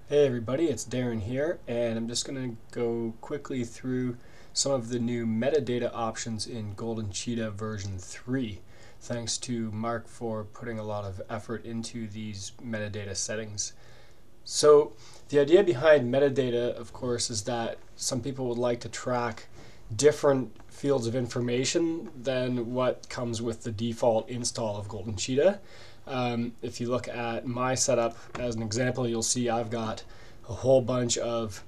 Hey everybody, it's Darren here, and I'm just going to go quickly through some of the new metadata options in Golden Cheetah version 3. Thanks to Mark for putting a lot of effort into these metadata settings. So the idea behind metadata, of course, is that some people would like to track different fields of information than what comes with the default install of Golden Cheetah. If you look at my setup as an example, you'll see I've got a whole bunch of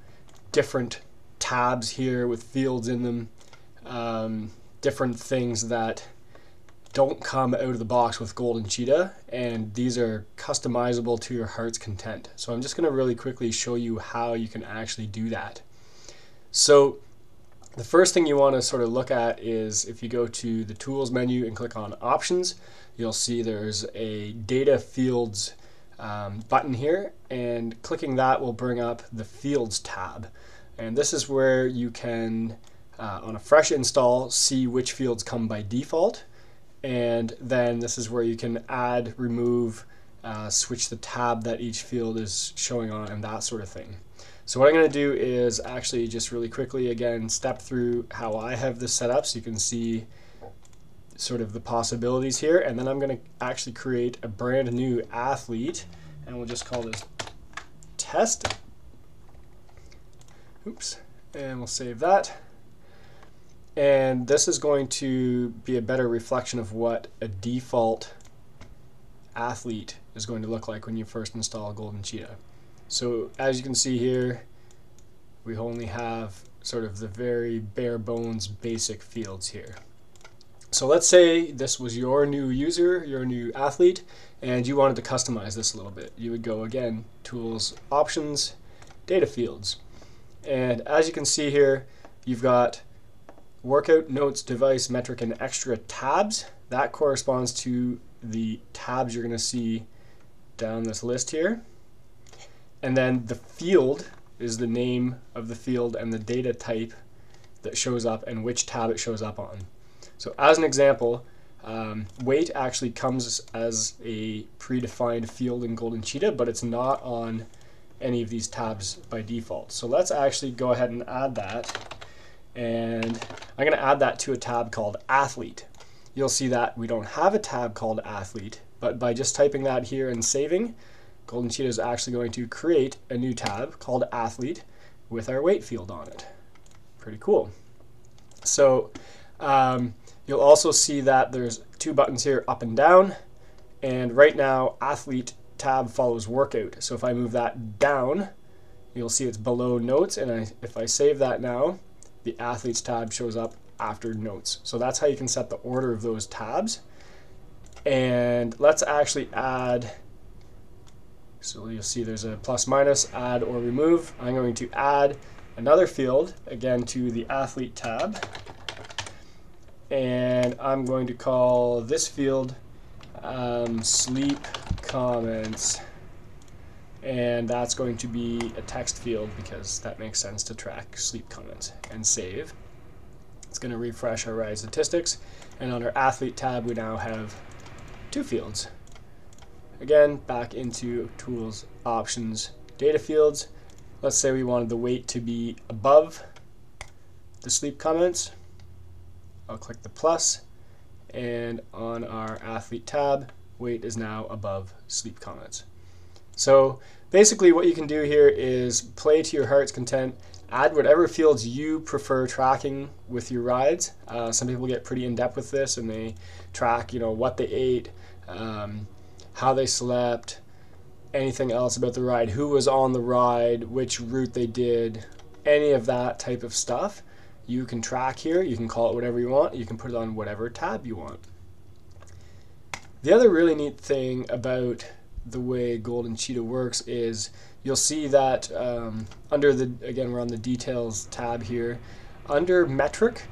different tabs here with fields in them, different things that don't come out of the box with Golden Cheetah, and these are customizable to your heart's content. So I'm just going to really quickly show you how you can actually do that. So the first thing you want to sort of look at is if you go to the Tools menu and click on Options, you'll see there's a Data Fields button here, and clicking that will bring up the Fields tab. And this is where you can, on a fresh install, see which fields come by default. And then this is where you can add, remove, switch the tab that each field is showing on, and that sort of thing. So what I'm going to do is actually just really quickly again step through how I have this set up so you can see sort of the possibilities here, and then I'm going to actually create a brand new athlete, and we'll just call this test. Oops, and we'll save that. And this is going to be a better reflection of what a default athlete is going to look like when you first install Golden Cheetah. So as you can see here, we only have sort of the very bare bones basic fields here. So let's say this was your new user, your new athlete, and you wanted to customize this a little bit. You would go again, Tools, Options, Data Fields. And as you can see here, you've got Workout, Notes, Device, Metric, and Extra tabs. That corresponds to the tabs you're going to see down this list here. And then the field is the name of the field and the data type that shows up and which tab it shows up on. So as an example, weight actually comes as a predefined field in Golden Cheetah, but it's not on any of these tabs by default. So let's actually go ahead and add that. And I'm going to add that to a tab called Athlete. You'll see that we don't have a tab called Athlete, but by just typing that here and saving, Golden Cheetah is actually going to create a new tab called Athlete with our weight field on it. Pretty cool. So you'll also see that there's two buttons here, up and down, and right now Athlete tab follows Workout. So if I move that down, you'll see it's below Notes, and if I save that now, the Athletes tab shows up after Notes. So that's how you can set the order of those tabs. And let's actually add, so you'll see there's a plus minus, add or remove. I'm going to add another field, again to the Athlete tab. And I'm going to call this field sleep comments. And that's going to be a text field because that makes sense to track sleep comments, and save. It's going to refresh our ride statistics, and on our athlete tab we now have two fields. Again, back into Tools, Options, Data Fields. Let's say we wanted the weight to be above the sleep comments. I'll click the plus, and on our athlete tab, weight is now above sleep comments. So basically what you can do here is play to your heart's content, add whatever fields you prefer tracking with your rides. Some people get pretty in-depth with this, and they track, what they ate, how they slept, anything else about the ride, who was on the ride, which route they did, any of that type of stuff. You can track here. You can call it whatever you want. You can put it on whatever tab you want. The other really neat thing about the way Golden Cheetah works is you'll see that under the, again, we're on the Details tab here. Under Metric,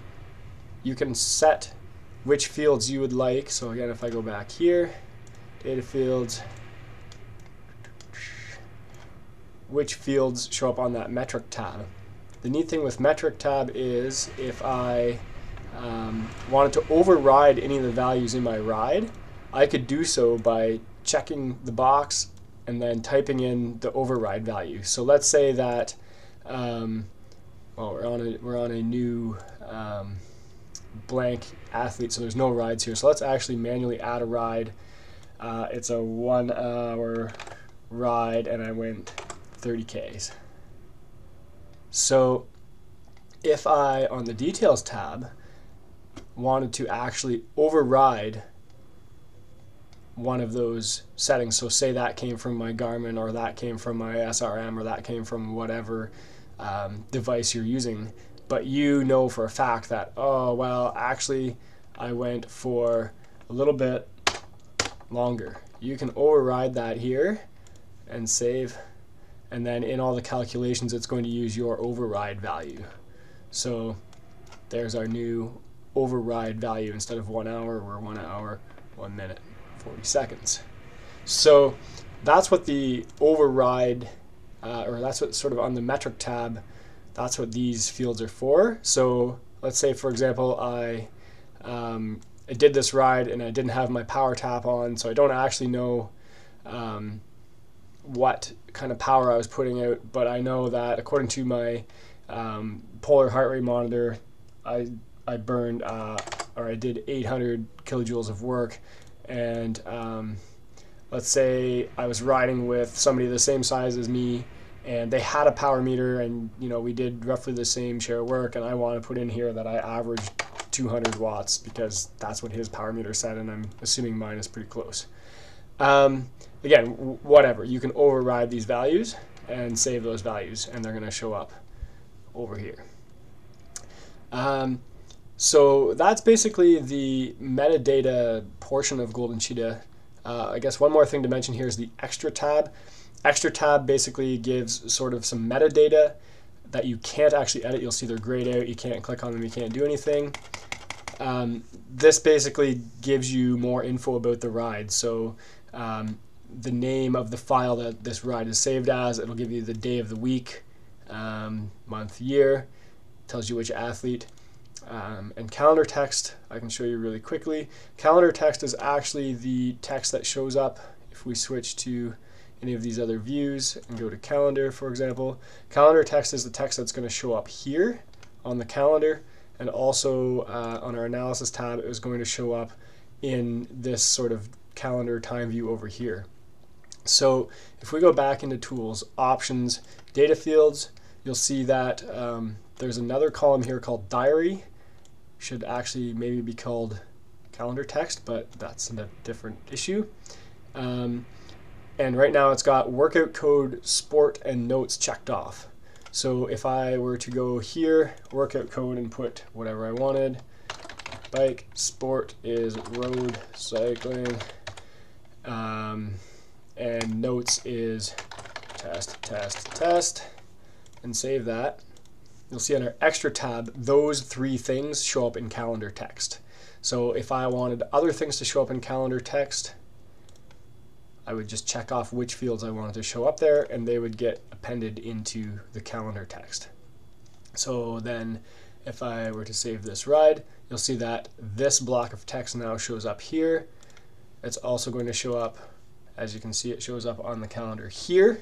you can set which fields you would like. So again, if I go back here, Data Fields, which fields show up on that Metric tab. The neat thing with Metric tab is if I wanted to override any of the values in my ride, I could do so by checking the box and then typing in the override value. So let's say that well, we're on a new blank athlete, so there's no rides here. So let's actually manually add a ride. It's a 1 hour ride, and I went 30 Ks. So if I, on the details tab, wanted to actually override one of those settings, so say that came from my Garmin, or that came from my SRM, or that came from whatever device you're using, but you know for a fact that, oh, well, actually I went for a little bit longer. You can override that here and save, and then in all the calculations it's going to use your override value. So there's our new override value. Instead of 1 hour, we're 1 hour, 1 minute, 40 seconds. So that's what the override, or that's what sort of on the metric tab, that's what these fields are for. So let's say, for example, I did this ride and I didn't have my power tap on, so I don't actually know what kind of power I was putting out, but I know that according to my polar heart rate monitor, I burned, or I did 800 kilojoules of work, and let's say I was riding with somebody the same size as me, and they had a power meter, and we did roughly the same share of work, and I want to put in here that I averaged 200 watts because that's what his power meter said, and I'm assuming mine is pretty close. Again, whatever, you can override these values and save those values, and they're going to show up over here. So that's basically the metadata portion of Golden Cheetah. I guess one more thing to mention here is the extra tab. Extra tab basically gives sort of some metadata that you can't actually edit. You'll see they're grayed out. You can't click on them. You can't do anything. This basically gives you more info about the ride. So the name of the file that this ride is saved as, it'll give you the day of the week, month, year, tells you which athlete. And calendar text, I can show you really quickly. Calendar text is actually the text that shows up if we switch to any of these other views and go to calendar, for example. Calendar text is the text that's going to show up here on the calendar, and also on our analysis tab, it is going to show up in this sort of calendar time view over here. So if we go back into tools, options, data fields, you'll see that there's another column here called diary. Should actually maybe be called calendar text, but that's a different issue. And right now it's got workout code, sport, and notes checked off. So if I were to go here, workout code, and put whatever I wanted, bike, sport is road cycling, and notes is test, and save that. You'll see on our extra tab, those three things show up in calendar text. So if I wanted other things to show up in calendar text, I would just check off which fields I wanted to show up there, and they would get appended into the calendar text. So then if I were to save this ride, you'll see that this block of text now shows up here. It's also going to show up, as you can see, it shows up on the calendar here.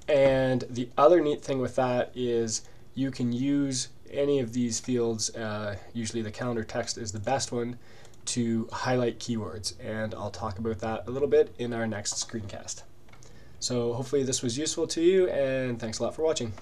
And the other neat thing with that is you can use any of these fields, usually the calendar text is the best one, to highlight keywords, and I'll talk about that a little bit in our next screencast. So hopefully this was useful to you, and thanks a lot for watching.